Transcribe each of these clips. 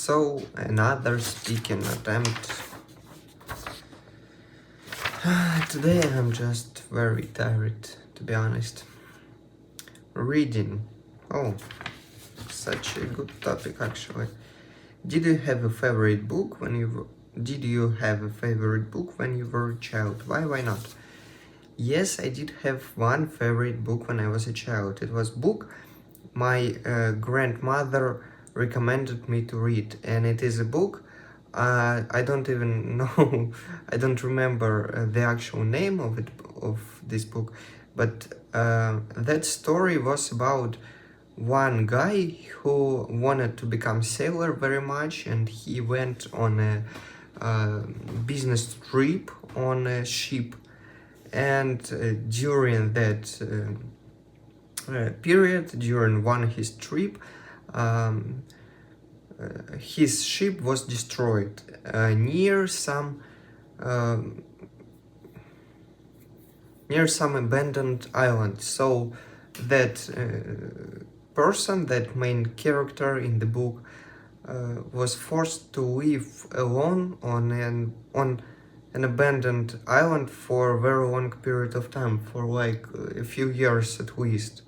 So, another speaking attempt. Today I'm just very tired, to be honest. Reading. Oh, such a good topic actually. Did you have a favorite book when you were a child? Why not? Yes, I did have one favorite book when I was a child. It was book my grandmother recommended me to read, and it is a book I don't even know. I don't remember the actual name of this book, but that story was about one guy who wanted to become sailor very much, and he went on a business trip on a ship, and during that period, during his trip, um, his ship was destroyed near some abandoned island. So that that main character in the book, was forced to live alone on an abandoned island for a very long period of time, for like a few years at least.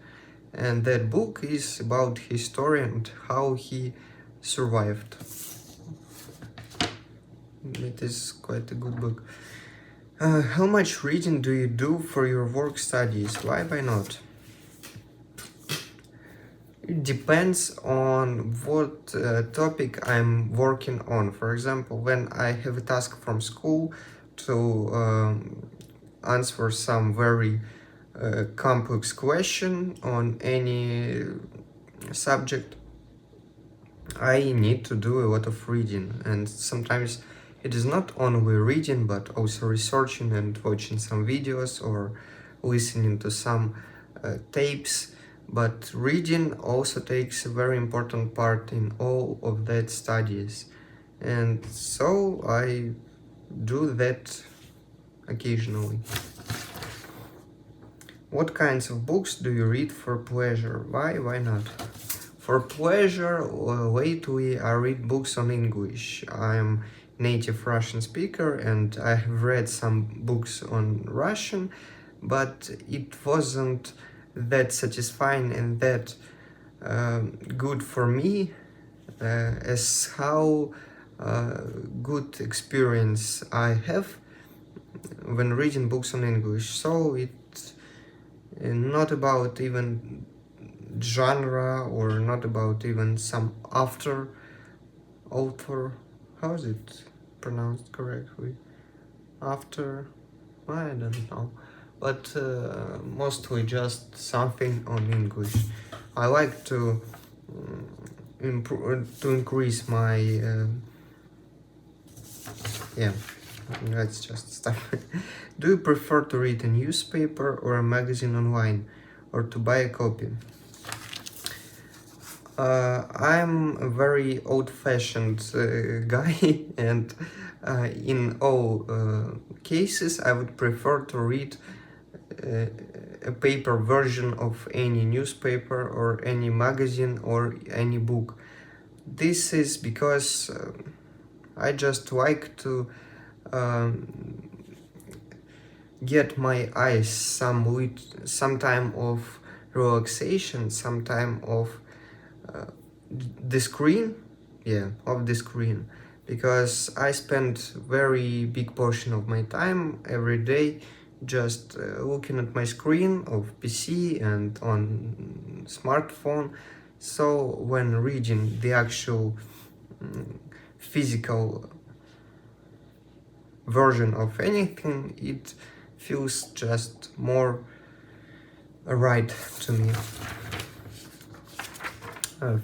And that book is about his story and how he survived. It is quite a good book. How much reading do you do for your work studies? Why not? It depends on what topic I'm working on. For example, when I have a task from school to answer some very complex question on any subject, I need to do a lot of reading, and sometimes it is not only reading but also researching and watching some videos or listening to some tapes. But reading also takes a very important part in all of that studies, and so I do that occasionally. What kinds of books do you read for pleasure? Why not? For pleasure, lately I read books on English. I'm native Russian speaker and I have read some books on Russian, but it wasn't that satisfying and that good for me as how good experience I have when reading books on English. So it's not about even genre, or not about even some author. How is it pronounced correctly? After, I don't know, but mostly just something on English. I like to increase my yeah, let's just stop. Do you prefer to read a newspaper or a magazine online, or to buy a copy? I'm a very old-fashioned guy, and in all cases I would prefer to read a paper version of any newspaper or any magazine or any book. This is because I just like to get my eyes some time of relaxation, some time of the screen, because I spend very big portion of my time every day just looking at my screen of PC and on smartphone. So when reading the actual physical version of anything, it feels just more right to me.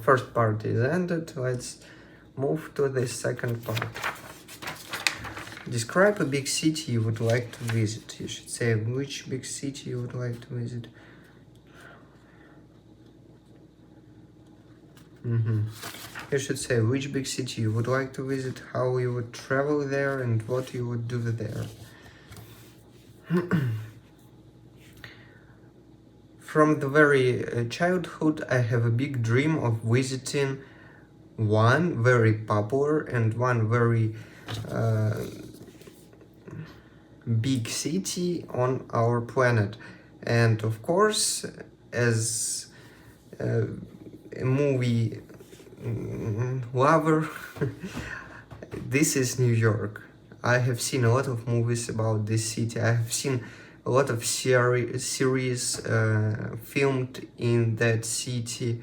First part is ended. Let's move to the second part. Describe a big city you would like to visit. You should say which big city you would like to visit. You should say which big city you would like to visit, how you would travel there, and what you would do there. From the very childhood, I have a big dream of visiting one very popular and one very big city on our planet. And of course, as a movie lover, this is New York. I have seen a lot of movies about this city. I have seen a lot of series filmed in that city.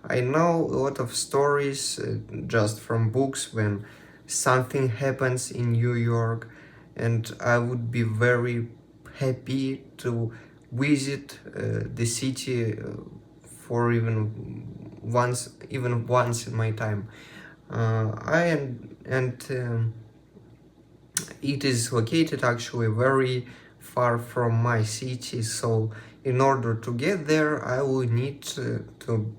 I know a lot of stories just from books when something happens in New York, and I would be very happy to visit the city for even once in my time. It is located actually very far from my city, so in order to get there I will need to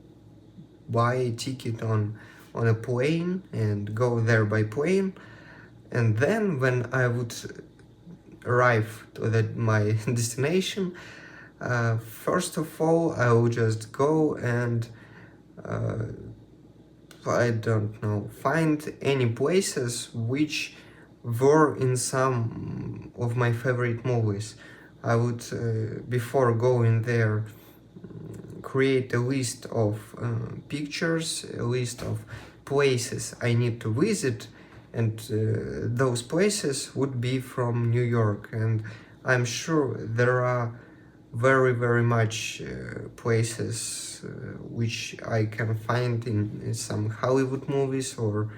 buy a ticket on a plane and go there by plane. And then when I would arrive to my destination, first of all I will just go and I don't know, find any places which were in some of my favorite movies. I would, before going there, create a list of pictures, a list of places I need to visit, and those places would be from New York. And I'm sure there are very much places which I can find in some Hollywood movies or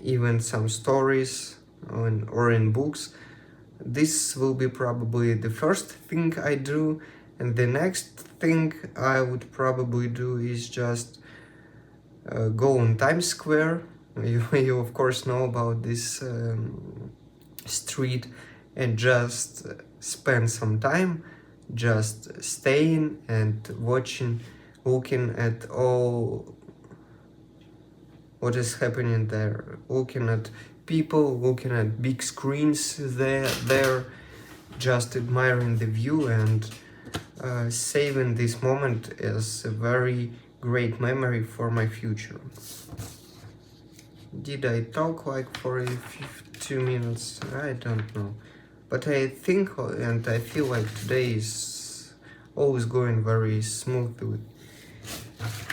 even some stories or in books. This will be probably the first thing I do, and the next thing I would probably do is just go on Times Square. You of course know about this street, and just spend some time just staying and watching, looking at all what is happening there, looking at people, looking at big screens there, just admiring the view and saving this moment as a very great memory for my future. Did I talk like for 2 minutes? I don't know. But I think and I feel like today is always going very smoothly,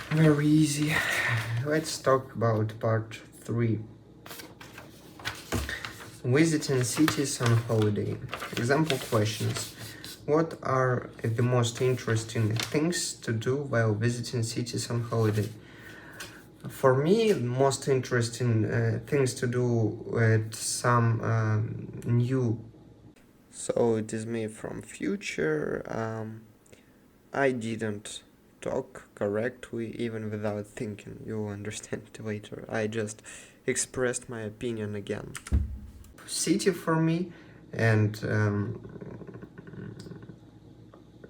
very easy. Let's talk about part 3. Visiting cities on holiday. Example questions. What are the most interesting things to do while visiting cities on holiday? For me, most interesting things to do at some new. So it is me from future. I didn't talk correctly even without thinking. You'll understand later. I just expressed my opinion again. City for me, and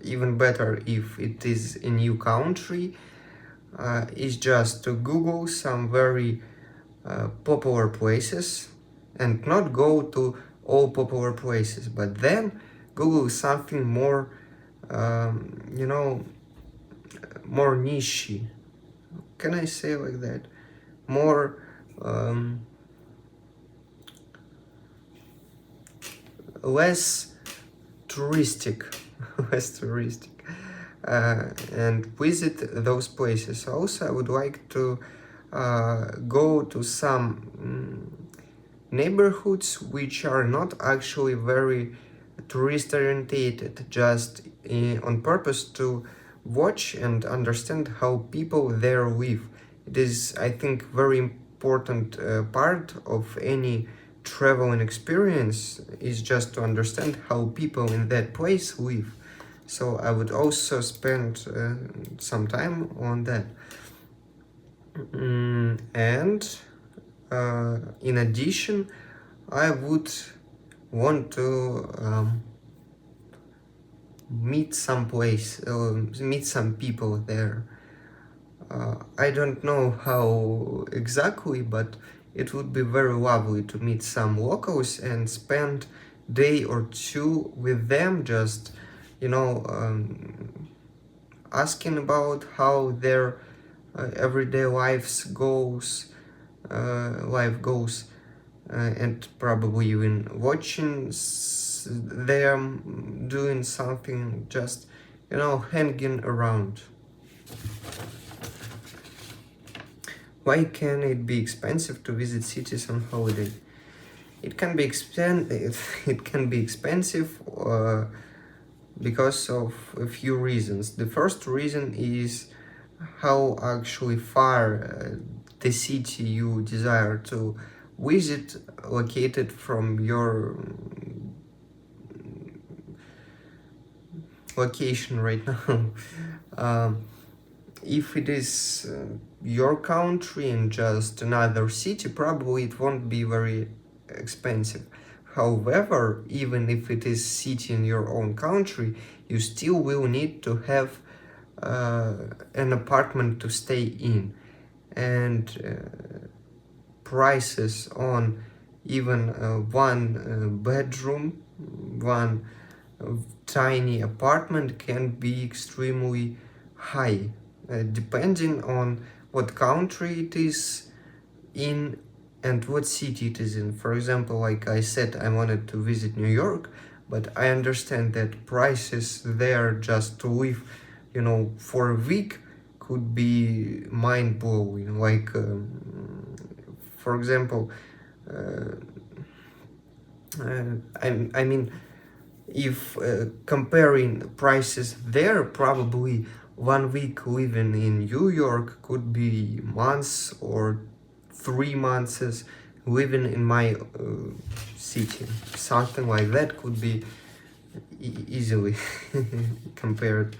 even better if it is a new country, is just to Google some very popular places and not go to all popular places, but then Google something more, more niche. Can I say like that? More less touristic, less touristic, and visit those places. Also, I would like to go to some neighborhoods which are not actually very tourist orientated, just on purpose to watch and understand how people there live. It is, I think, very important part of any traveling experience is just to understand how people in that place live. So I would also spend some time on that. And in addition, I would want to meet some people there. I don't know how exactly, but it would be very lovely to meet some locals and spend day or two with them, just asking about how their everyday life goes, and probably even watching them doing something, just hanging around. Why can it be expensive to visit cities on holiday? It can be it can be expensive because of a few reasons. The first reason is how actually far the city you desire to visit located from your location right now. If it is your country and just another city, probably it won't be very expensive. However, even if it is city in your own country, you still will need to have an apartment to stay in, and prices on even one bedroom, one tiny apartment can be extremely high, depending on what country it is in and what city it is in. For example, like I said, I wanted to visit New York, but I understand that prices there just to live, for a week could be mind-blowing. Like, for example, uh, I mean, if comparing prices there, probably 1 week living in New York could be months, or 3 months living in my city. Something like that could be easily compared.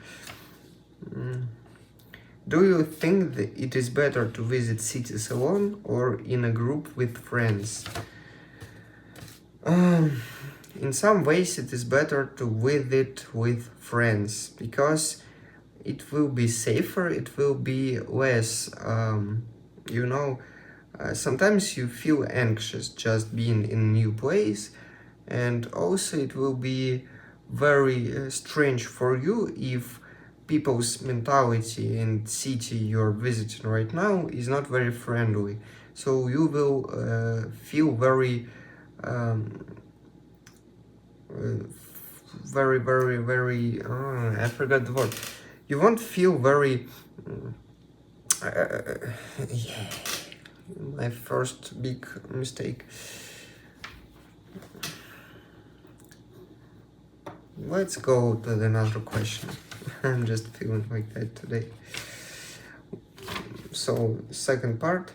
Do you think that it is better to visit cities alone or in a group with friends? In some ways, it is better to visit with friends because it will be safer, it will be less, sometimes you feel anxious just being in a new place, and also it will be very strange for you if people's mentality in city you're visiting right now is not very friendly. So you will feel very, I forgot the word. You won't feel very yeah, my first big mistake. Let's go to another question. I'm just feeling like that today. So, second part.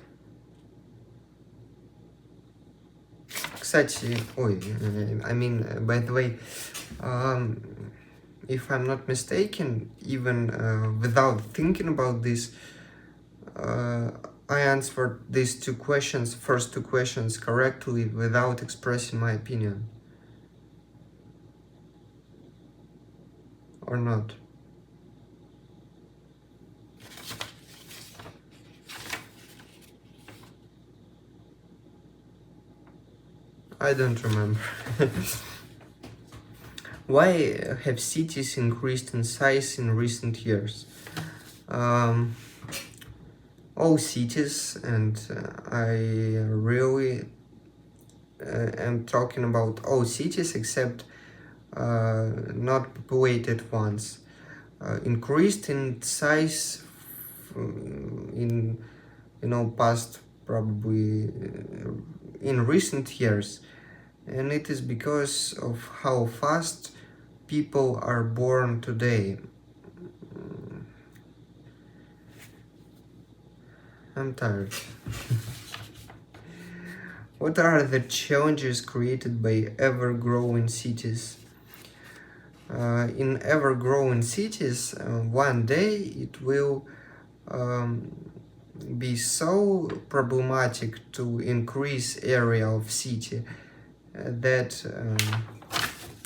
Кстати, by the way, if I'm not mistaken, even without thinking about this, I answered these first two questions correctly without expressing my opinion. Or not? I don't remember. Why have cities increased in size in recent years? All cities, and I really am talking about all cities except not populated ones, increased in size in past, probably in recent years, and it is because of how fast people are born today. I'm tired. What are the challenges created by ever-growing cities? In ever-growing cities, one day it will be so problematic to increase area of city that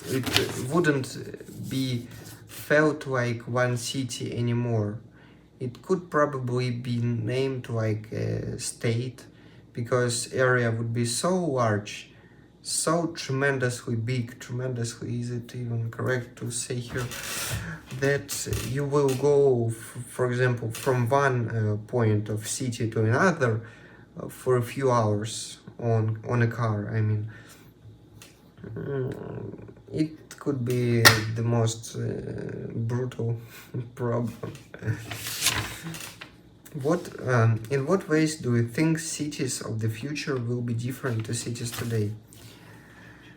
it wouldn't be felt like one city anymore. It could probably be named like a state, because area would be so large so tremendously big, tremendously, is it even correct to say here, that you will go, for example, from one point of city to another for a few hours on a car. I mean, it could be the most brutal problem. In what ways do you think cities of the future will be different to cities today?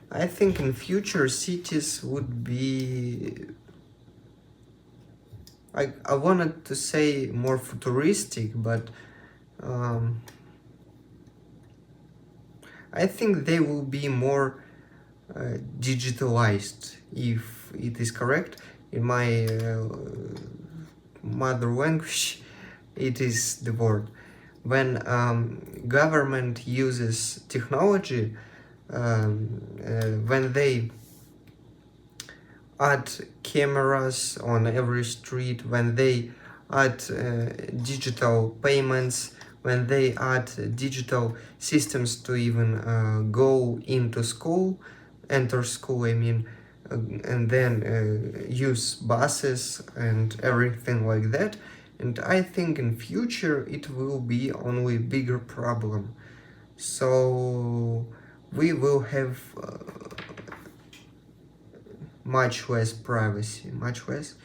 I think in future cities would be, I wanted to say more futuristic, but I think they will be more digitalized, if it is correct. In my mother language, it is the word. When government uses technology, when they add cameras on every street, when they add digital payments, when they add digital systems to even go into school, enter school, I mean, and then use buses and everything like that. And I think in future it will be only bigger problem. So we will have much less privacy, much less,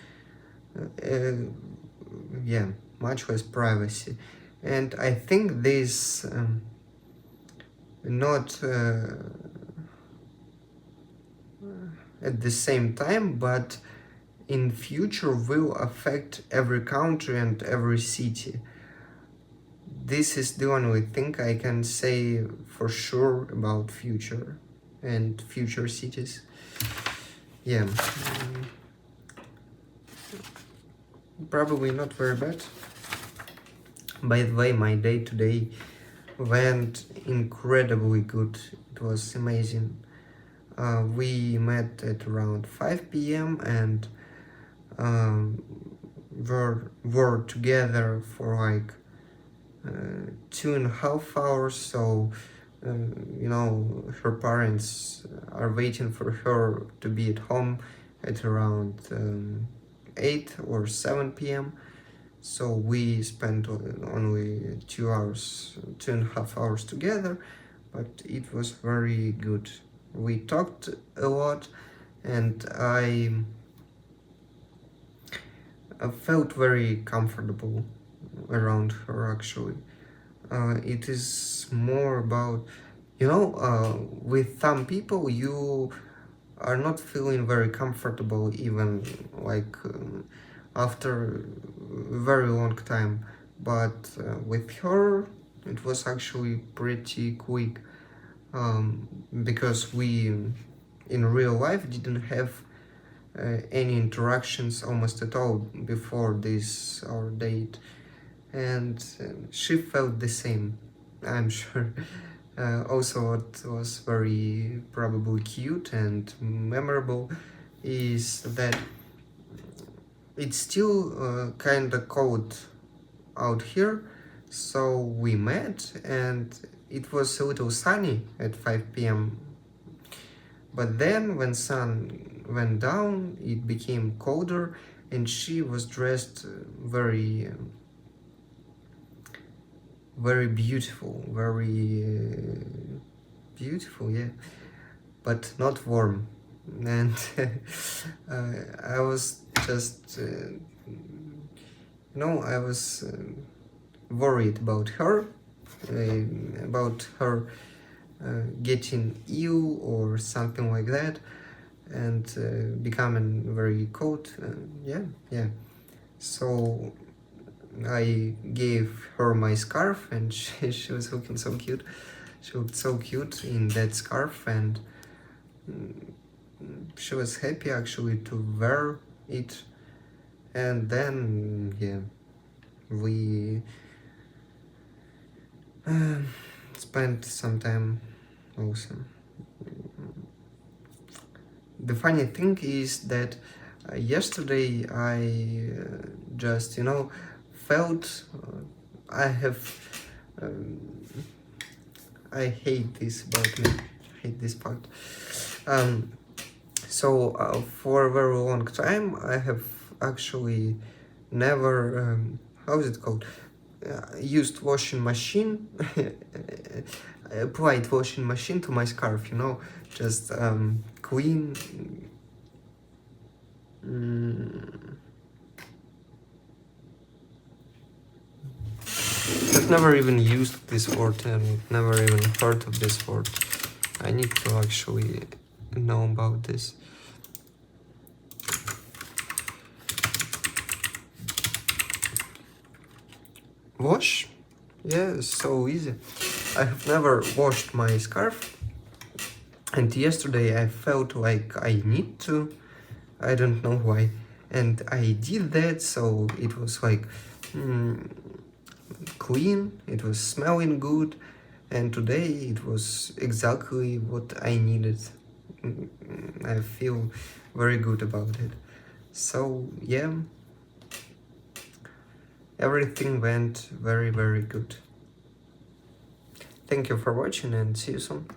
yeah, much less privacy. And I think this not at the same time, but in future will affect every country and every city. This is the only thing I can say for sure about future and future cities. Yeah, probably not very bad. By the way, my day today went incredibly good. It was amazing. We met at around 5 p.m. and were together for like 2.5 hours. So you know, her parents are waiting for her to be at home at around 8 or 7 p.m. So we spent only 2 hours, 2.5 hours together, but it was very good. We talked a lot, and I felt very comfortable around her, actually. It is more about, you know, with some people you are not feeling very comfortable even like after a very long time, but with her it was actually pretty quick, because we in real life didn't have any interactions almost at all before this our date, and she felt the same, I'm sure. Also, what was very probably cute and memorable is that it's still kind of cold out here, so we met and it was a little sunny at 5 p.m. But then when sun went down, it became colder, and she was dressed very beautiful, very beautiful, yeah, but not warm. And I was just, I was worried about her getting ill or something like that, and becoming very cold. Yeah. So I gave her my scarf, and she was looking so cute. She looked so cute in that scarf, and she was happy actually to wear it. And then, yeah, we spent some time also. The funny thing is that yesterday I just, felt I hate this about me. hate this part. For a very long time, I have actually never, how is it called? Used washing machine, applied washing machine to my scarf, you know, just clean. I've never even used this word and never even heard of this word. I need to actually know about this. Wash? Yeah, so easy. I have never washed my scarf, and yesterday I felt like I need to. I don't know why. And I did that, so it was like clean, it was smelling good, and today it was exactly what I needed. I feel very good about it. So yeah, everything went very, very good. Thank you for watching and see you soon.